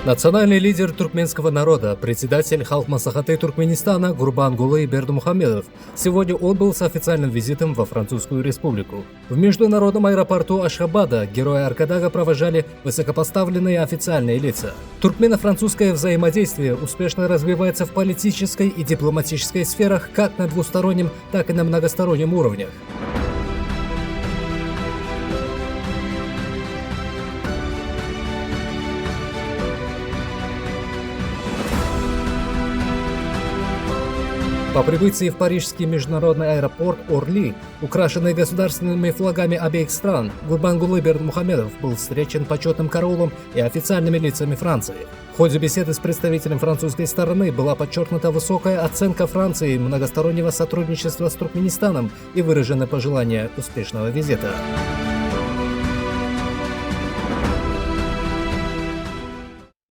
Национальный лидер туркменского народа, председатель Халк Маслахаты Туркменистана Гурбангулы Бердымухамедов сегодня отбыл с официальным визитом во Французскую Республику. В международном аэропорту Ашхабада Героя-Аркадага провожали высокопоставленные официальные лица. Туркмено-французское взаимодействие успешно развивается в политической и дипломатической сферах как на двустороннем, так и на многостороннем уровнях. По прибытии в парижский международный аэропорт Орли, украшенный государственными флагами обеих стран, Гурбангулы Бердымухамедов был встречен почетным караулом и официальными лицами Франции. В ходе беседы с представителем французской стороны была подчеркнута высокая оценка Франции многостороннего сотрудничества с Туркменистаном и выражено пожелание успешного визита.